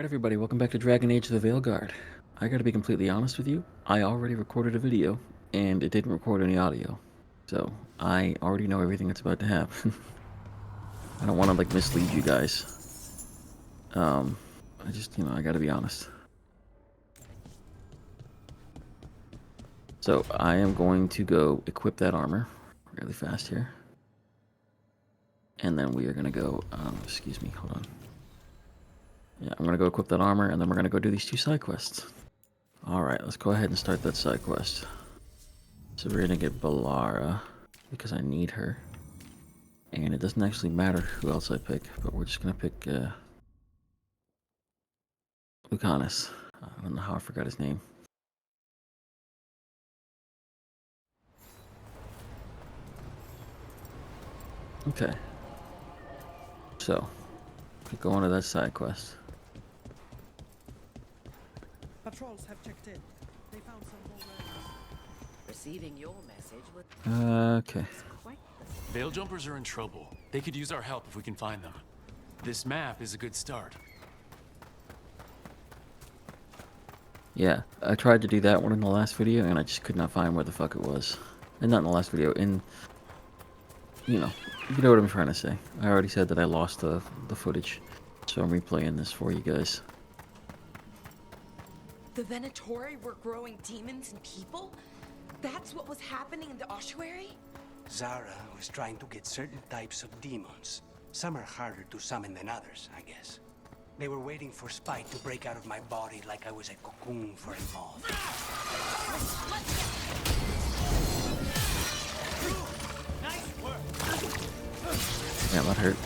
everybody, welcome back to Dragon Age the Veilguard. I gotta be completely honest with you, I already recorded a video, and it didn't record any audio. So, I already know everything that's about to happen. I don't want to, mislead you guys. I just, I gotta be honest. So, I am going to go equip that armor really fast here. And then we are gonna go, excuse me, hold on. Yeah, I'm gonna go equip that armor, and then we're gonna go do these two side quests. Alright, let's go ahead and start that side quest. So we're gonna get Balara, because I need her. And it doesn't actually matter who else I pick, but we're just gonna pick, Lucanus. I don't know how I forgot his name. Okay. So, we go on to that side quest. Patrols have checked in. They found some more relics. Receiving your message was Okay. quite Veil jumpers are in trouble. They could use our help if we can find them. This map is a good start. Yeah, I tried to do that one in the last video, and I just could not find where the fuck it was. And not in the last video, you know what I'm trying to say. I already said that I lost the footage, so I'm replaying this for you guys. The Venatori were growing demons and people? That's what was happening in the ossuary? Zara was trying to get certain types of demons. Some are harder to summon than others, I guess. They were waiting for Spite to break out of my body like I was a cocoon for a moth. Nice work. Yeah, that hurt.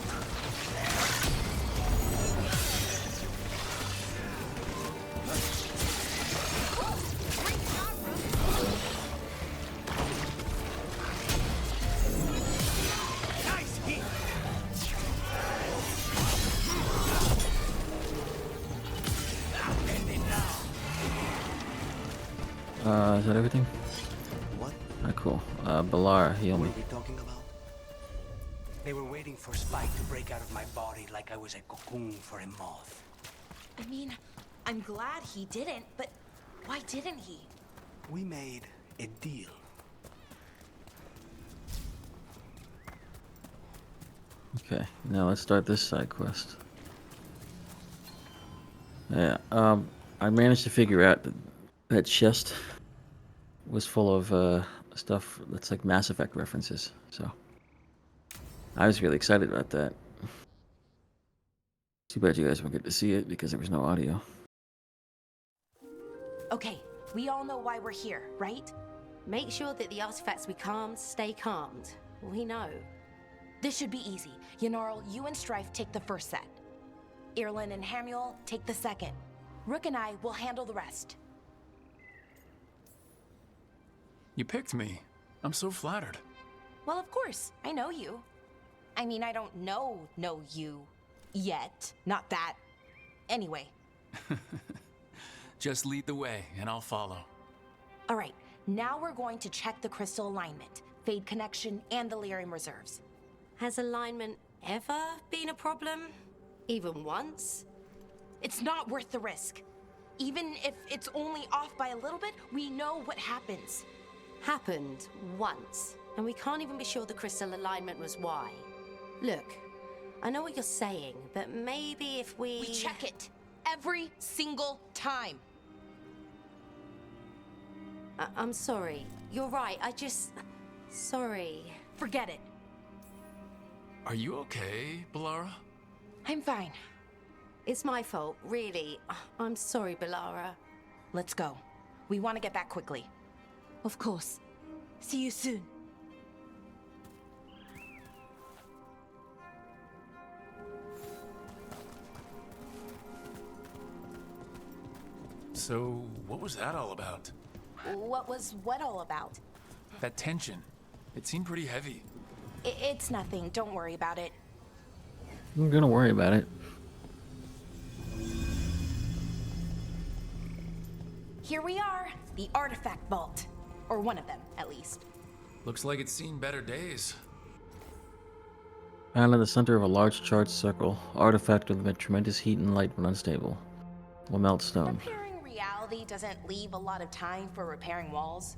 Nice hit. Is that everything? What? Ah, cool. Balara, heal What me. are we talking about? They were waiting for Spite to break out of my body like I was a cocoon for a moth. I mean, I'm glad he didn't, but why didn't he? We made a deal. Okay, now let's start this side quest. Yeah, I managed to figure out that chest was full of stuff that's like Mass Effect references, so I was really excited about that. Too bad you guys won't get to see it because there was no audio. Okay, we all know why we're here, right? make sure that the artifacts we calmed stay calmed. We know. This should be easy. Yanarl, you and Strife take the first set. Irlin and Hamuel take the second. Rook and I will handle the rest. You picked me. I'm so flattered. Well, of course, I know you. I mean, I don't know you yet. Not that. Anyway. Just lead the way, and I'll follow. All right, now we're going to check the crystal alignment, Fade connection, and the lyrium reserves. Has alignment ever been a problem? Even once? It's not worth the risk. Even if it's only off by a little bit, we know what happens. Happened once, and we can't even be sure the crystal alignment was why. Look, I know what you're saying, but maybe if we... We check it every single time. I'm sorry. You're right, Sorry. Forget it. Are you okay, Balara? I'm fine. It's my fault, really. I'm sorry, Balara. Let's go. We want to get back quickly. Of course. See you soon. So, what was that all about? What was what all about? That tension. It seemed pretty heavy. It's nothing. Don't worry about it. I'm gonna worry about it. Here we are. The artifact vault. Or one of them, at least. Looks like it's seen better days. Found in the center of a large charged circle, artifact with tremendous heat and light when unstable. Will melt stone. Repairing reality doesn't leave a lot of time for repairing walls.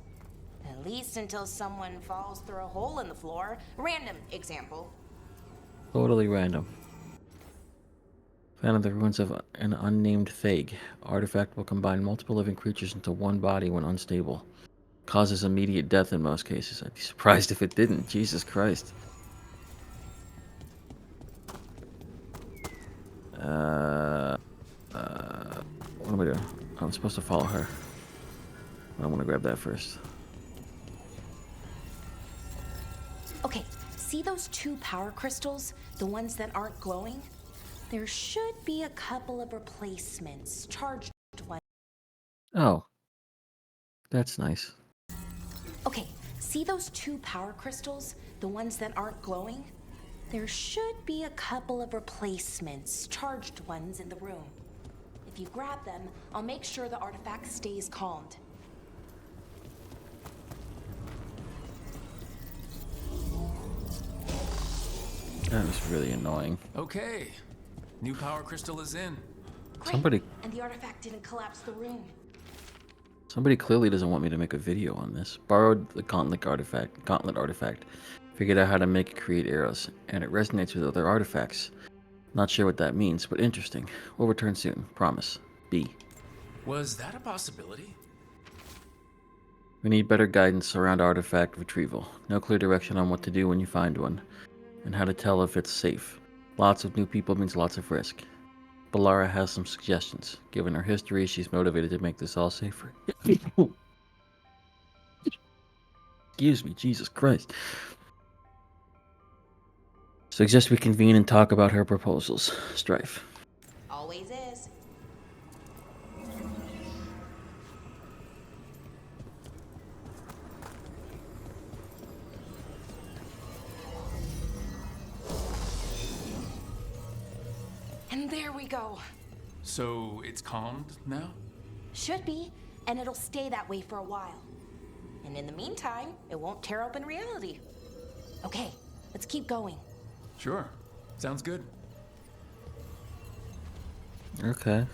At least until someone falls through a hole in the floor. Random example. Totally random. Found in the ruins of an unnamed Thag. Artifact will combine multiple living creatures into one body when unstable. Causes immediate death in most cases. I'd be surprised if it didn't. Jesus Christ. What am I doing? I'm supposed to follow her. I want to grab that first. Okay, see those 2 power crystals? The ones that aren't glowing? There should be a couple of replacements. Charged ones. Oh. That's nice. Okay, see those 2 power crystals? The ones that aren't glowing? There should be a couple of replacements. Charged ones in the room. If you grab them, I'll make sure the artifact stays calmed. That was really annoying. Okay. New power crystal is in. Great. And the artifact didn't collapse the room. Somebody clearly doesn't want me to make a video on this. Borrowed the gauntlet artifact. Figured out how to make it create arrows, and it resonates with other artifacts. Not sure what that means, but interesting. We'll return soon, promise. B. Was that a possibility? We need better guidance around artifact retrieval. No clear direction on what to do when you find one, and how to tell if it's safe. Lots of new people means lots of risk. Balara has some suggestions. Given her history, she's motivated to make this all safer. Excuse me, Jesus Christ. Suggest we convene and talk about her proposals. Strife. Always is. And there we go. So it's calmed now? Should be, and it'll stay that way for a while. And in the meantime, it won't tear open reality. Okay, let's keep going. Sure. Sounds good. Okay.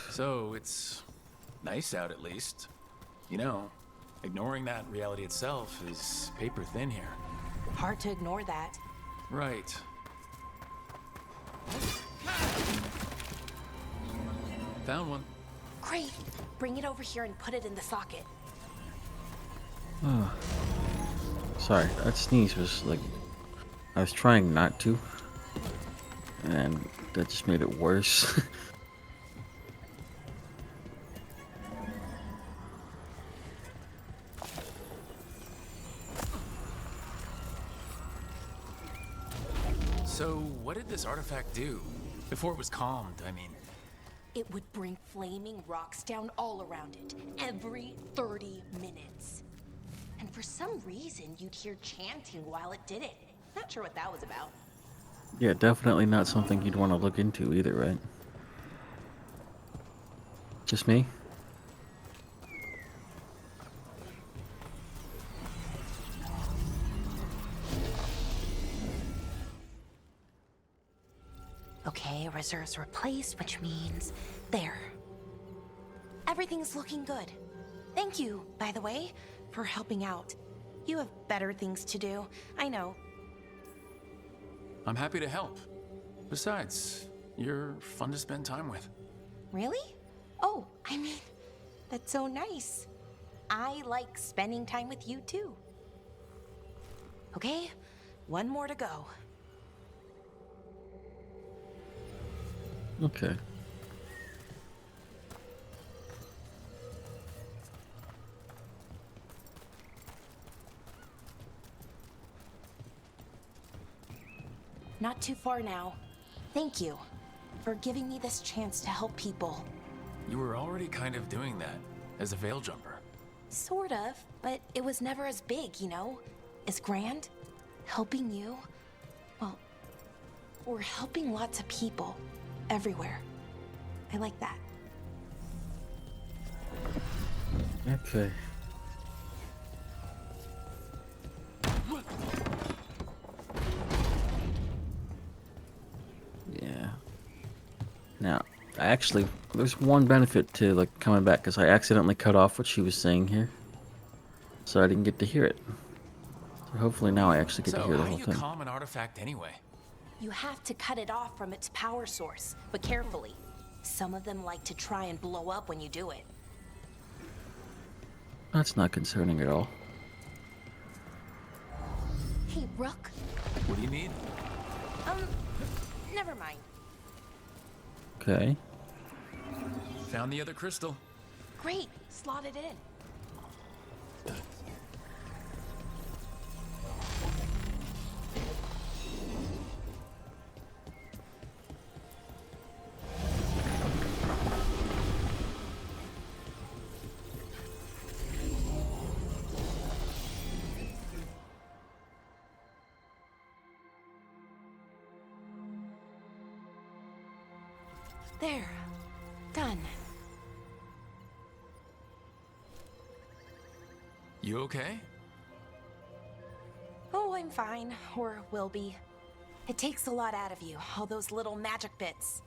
So it's nice out at least. You know, ignoring that reality itself is paper thin here. Hard to ignore that. Right. Found one. Great. Bring it over here and put it in the socket. Sorry, that sneeze was like... I was trying not to. And that just made it worse. So what did this artifact do? Before it was calmed, I mean. It would bring flaming rocks down all around it, every 30 minutes. And for some reason, you'd hear chanting while it did it. Not sure what that was about. Yeah, definitely not something you'd want to look into either, right? Just me? Okay, reserves replaced, which means there. Everything's looking good. Thank you, by the way, for helping out. You have better things to do, I know. I'm happy to help. Besides, you're fun to spend time with. Really? Oh, I mean, that's so nice. I like spending time with you too. Okay, one more to go. Okay. Not too far now. Thank you for giving me this chance to help people. You were already kind of doing that as a veil jumper. Sort of, but it was never as big, you know? As grand. Helping you. Well, we're helping lots of people. Everywhere. I like that. Okay. Yeah. Now, there's one benefit to like coming back because I accidentally cut off what she was saying here, so I didn't get to hear it. So hopefully now I actually get to So, hear the how do whole you thing. calm an artifact anyway? You have to cut it off from its power source, but carefully. Some of them like to try and blow up when you do it. That's not concerning at all. Hey, Rook. What do you need? Never mind. Okay. Found the other crystal. Great, slot it in. There. Done. You okay? Oh, I'm fine. Or will be. It takes a lot out of you, all those little magic bits.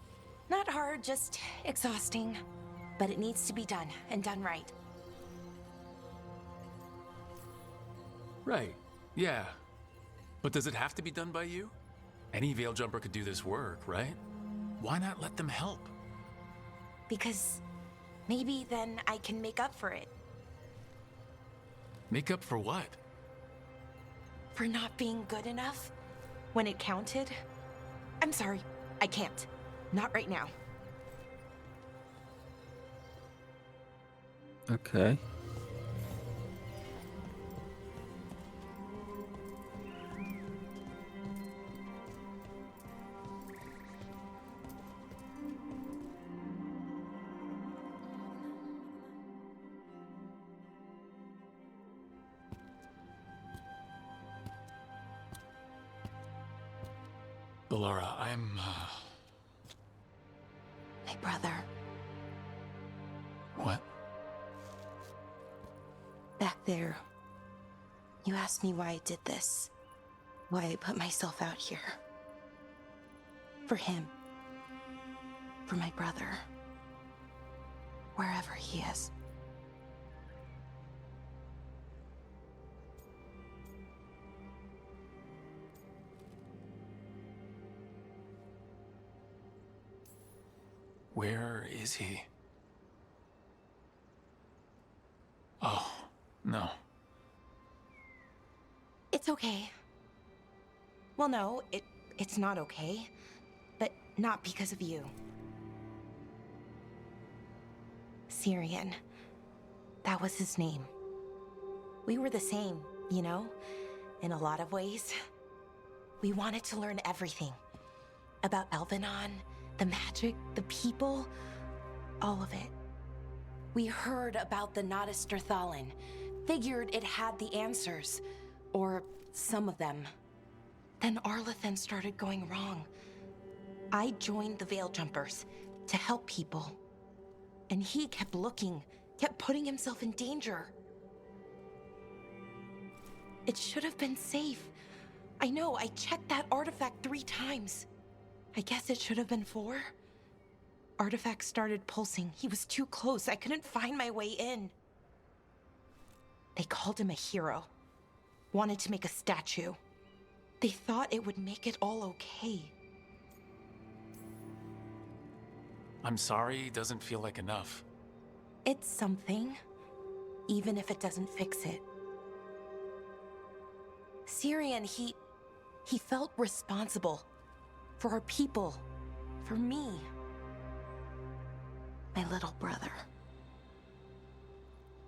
Not hard, just exhausting. But it needs to be done, and done right. Right. Yeah. But does it have to be done by you? Any veil jumper could do this work, right? Why not let them help? Because maybe then I can make up for it. Make up for what? For not being good enough when it counted. I'm sorry, I can't. Not right now. Okay. Laura, I'm, My brother, What? back there. You asked me why I did this. Why I put myself out here. For him. For my brother. Wherever he is. Where is he? Oh, no. It's okay. Well, no, it's not okay. But not because of you. Syrian. That was his name. We were the same, you know? In a lot of ways. We wanted to learn everything. About Elvenon, the magic, the people, all of it. We heard about the Nodus Thalin, figured it had the answers, or some of them. Then Arlathan started going wrong. I joined the Veil Jumpers to help people. And he kept looking, kept putting himself in danger. It should have been safe. I know, I checked that artifact 3 times. I guess it should have been 4. Artifact started pulsing. He was too close. I couldn't find my way in. They called him a hero. Wanted to make a statue. They thought it would make it all okay. I'm sorry, doesn't feel like enough. It's something, even if it doesn't fix it. Syrian, he felt responsible. For our people. For me. My little brother.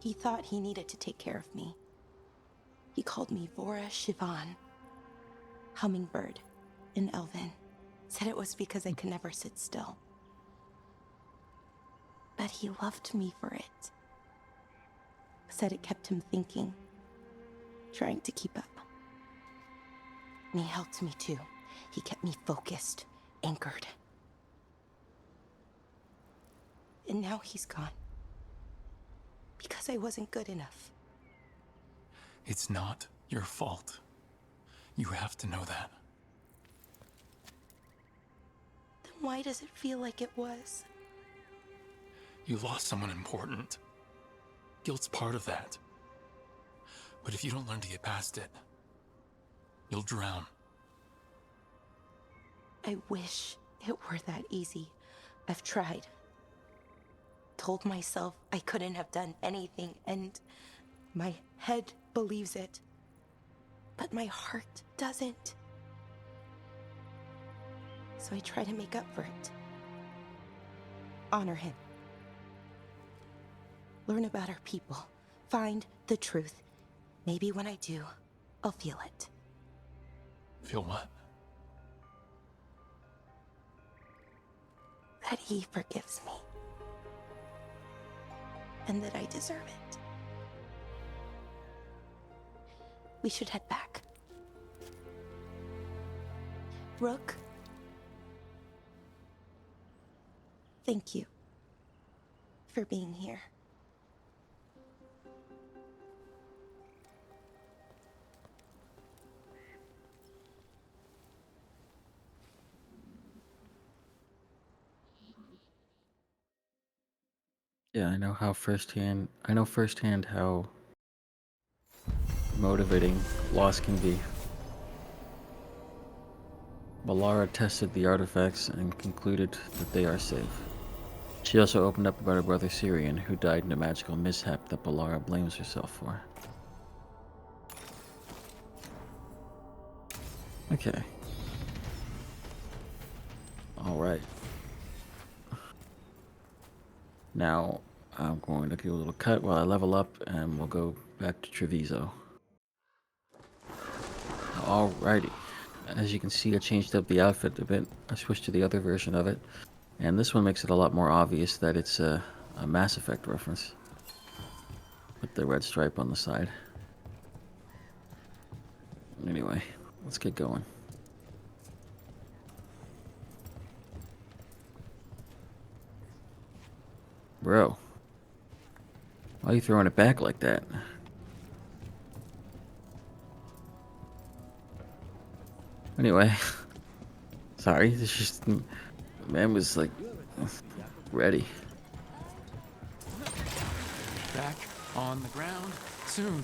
He thought he needed to take care of me. He called me Vora Shivan. Hummingbird in Elven. Said it was because I could never sit still. But he loved me for it. Said it kept him thinking. Trying to keep up. And he helped me too. He kept me focused, anchored. And now he's gone. Because I wasn't good enough. It's not your fault. You have to know that. Then why does it feel like it was? You lost someone important. Guilt's part of that. But if you don't learn to get past it, you'll drown. I wish it were that easy. I've tried. Told myself I couldn't have done anything, and my head believes it. But my heart doesn't. So I try to make up for it. Honor him. Learn about our people. Find the truth. Maybe when I do, I'll feel it. Feel what? That he forgives me. And that I deserve it. We should head back. Rook, thank you for being here. Yeah, I know firsthand how motivating loss can be. Balara tested the artifacts and concluded that they are safe. She also opened up about her brother Syrian, who died in a magical mishap that Balara blames herself for. Okay. Alright. Now, I'm going to do a little cut while I level up, and we'll go back to Treviso. Alrighty. As you can see, I changed up the outfit a bit. I switched to the other version of it, and this one makes it a lot more obvious that it's a Mass Effect reference. With the red stripe on the side. Anyway, let's get going. Bro, why are you throwing it back like that? Anyway, sorry, it's just, man was like, ready. Back on the ground soon.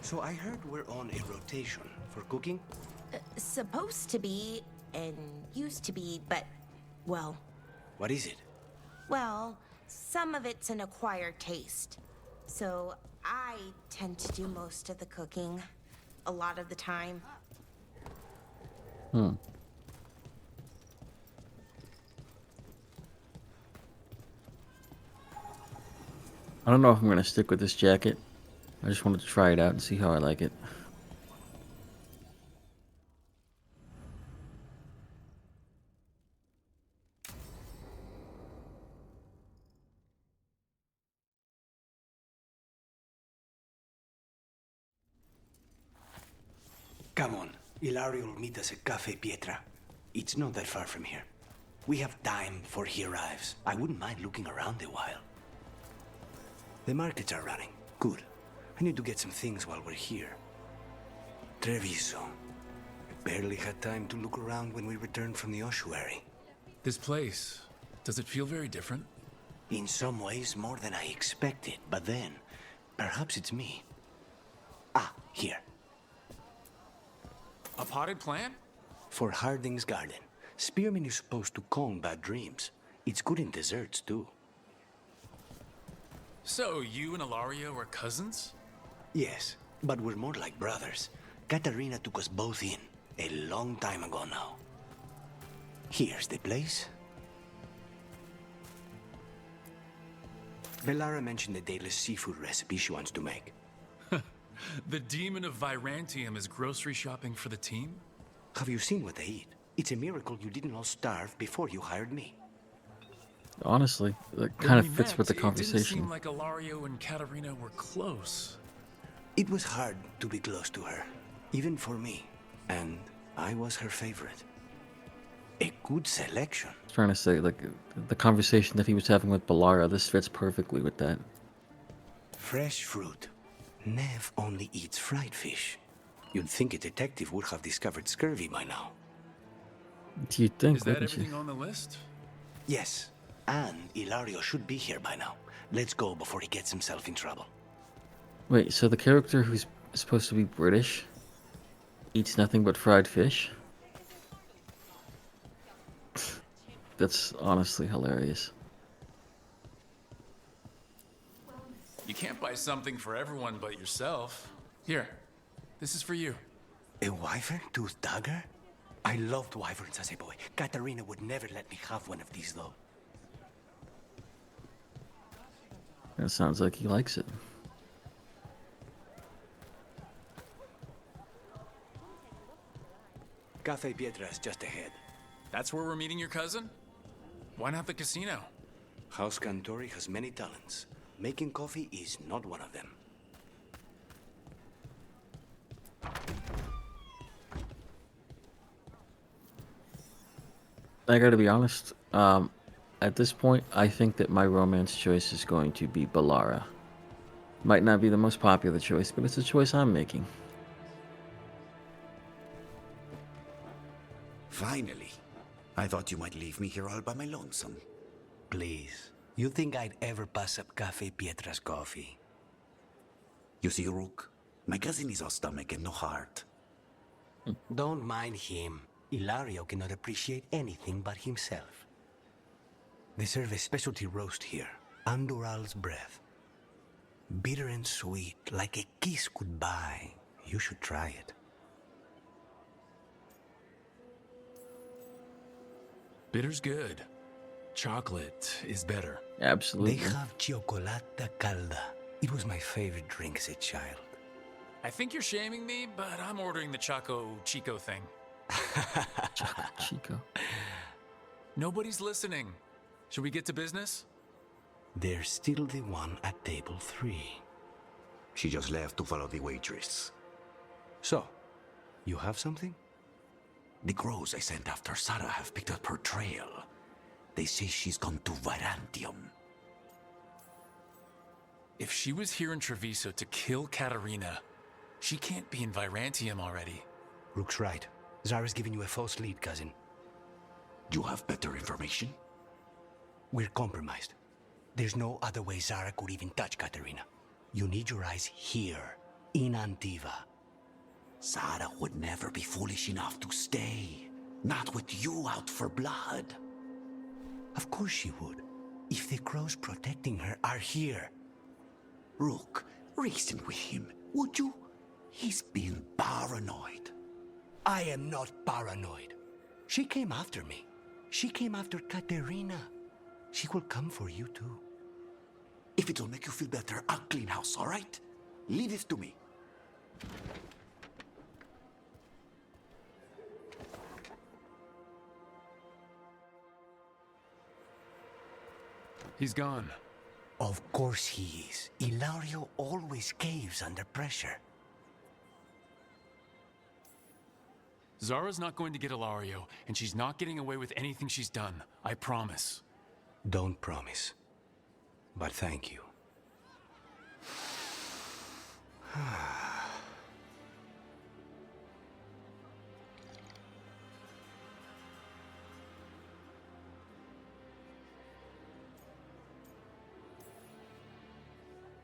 So I heard we're on a rotation for cooking? Supposed to be, and used to be, but, well, What is it? well, some of it's an acquired taste. So I tend to do most of the cooking, a lot of the time. I don't know if I'm going to stick with this jacket. I just wanted to try it out and see how I like it. Come on. Ilario will meet us at Cafe Pietra. It's not that far from here. We have time before he arrives. I wouldn't mind looking around a while. The markets are running. Good. I need to get some things while we're here. Treviso. I barely had time to look around when we returned from the ossuary. This place, does it feel very different? In some ways, more than I expected. But then, perhaps it's me. Ah, here. A potted plant? For Harding's garden. Spearmint is supposed to calm bad dreams. It's good in desserts, too. So, you and Ilario are cousins? Yes, but we're more like brothers. Katarina took us both in, a long time ago now. Here's the place. Bellara mentioned the daily seafood recipe she wants to make. The demon of Virantium is grocery shopping for the team? Have you seen what they eat? It's a miracle you didn't all starve before you hired me. Honestly, that When kind of we fits met, with the It didn't conversation. seem like Ilario and Katarina were close. It was hard to be close to her, even for me. And I was her favorite. A Good selection. I was trying to say, like, the conversation that he was having with Balara, this fits perfectly with that. Fresh fruit. Nev only eats fried fish. You'd think a detective would have discovered scurvy by now. Do you think, Is that wouldn't you? everything on the list? Yes, and Ilario should be here by now. Let's go before he gets himself in trouble. Wait, so the character who's supposed to be British eats nothing but fried fish? That's honestly hilarious. You can't buy something for everyone but yourself. Here, this is for you. A wyvern tooth dagger? I loved wyverns as a boy. Katarina would never let me have one of these, though. That sounds like he likes it. Cafe Pietra is just ahead. That's where we're meeting your cousin? Why not the casino? House Cantori has many talents. Making coffee is not one of them. I gotta be honest, at this point, I think that my romance choice is going to be Balara. Might not be the most popular choice, but it's a choice I'm making. Finally. I thought you might leave me here all by my lonesome. Please. You think I'd ever pass up Cafe Pietra's coffee? You see, Rook, my cousin is all stomach and no heart. Don't mind him. Ilario cannot appreciate anything but himself. They serve a specialty roast here, Andoral's breath. Bitter and sweet, like a kiss goodbye. You should try it. Bitter's good. Chocolate is better. Absolutely. They have chocolata calda. It was my favorite drink as a child. I think you're shaming me, but I'm ordering the Choco Chico thing. Chico. Nobody's listening. Should we get to business? There's still the one at table 3. She just left to follow the waitress. So, you have something? The crows I sent after Sarah have picked up her trail. They say she's gone to Virantium. If she was here in Treviso to kill Katarina, she can't be in Virantium already. Rook's right. Zara's giving you a false lead, cousin. You have better information? We're compromised. There's no other way Zara could even touch Katarina. You need your eyes here, in Antiva. Sarah would never be foolish enough to stay. Not with you out for blood. Of course she would. If the crows protecting her are here. Rook, reason with him, would you? He's being paranoid. I am not paranoid. She came after me. She came after Katerina. She will come for you too. If it'll make you feel better, I'll clean house, all right? Leave it to me. He's gone. Of course he is. Ilario always caves under pressure. Zara's not going to get Ilario, and she's not getting away with anything she's done. I promise. Don't promise. But thank you.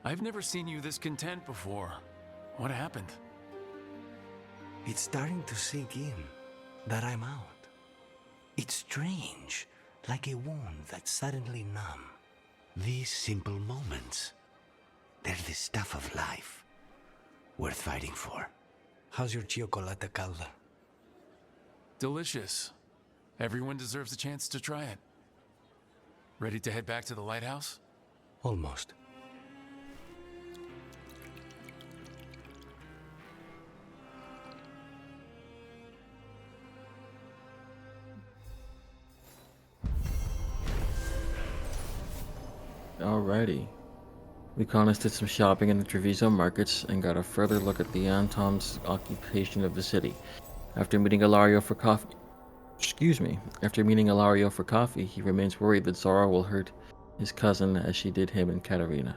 I've never seen you this content before. What happened? It's starting to sink in that I'm out. It's strange, like a wound that's suddenly numb. These simple moments, they're the stuff of life, worth fighting for. How's your chocolate calda? Delicious. Everyone deserves a chance to try it. Ready to head back to the lighthouse? Almost. Alrighty. Lucanus did some shopping in the Treviso markets and got a further look at the Antom's occupation of the city. After meeting Ilario for coffee, Excuse me. After meeting Ilario for coffee, he remains worried that Zara will hurt his cousin as she did him and Katarina.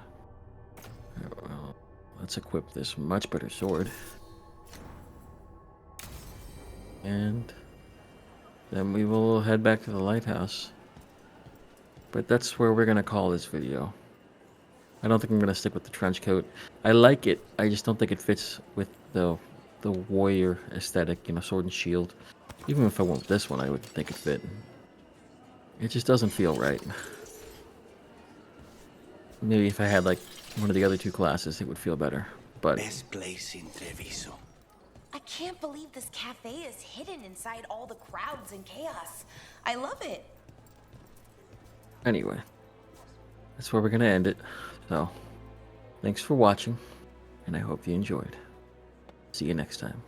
Well, let's equip this much better sword. And then we will head back to the lighthouse. But that's where we're going to call this video. I don't think I'm going to stick with the trench coat. I like it. I just don't think it fits with the warrior aesthetic, you know, sword and shield. Even if I went with this one, I would think it fit. It just doesn't feel right. Maybe if I had like one of the other two classes, it would feel better. But Best place in Treviso. I can't believe this cafe is hidden inside all the crowds and chaos. I love it. anyway, that's where we're going to end it. So, thanks for watching, and I hope you enjoyed. See you next time.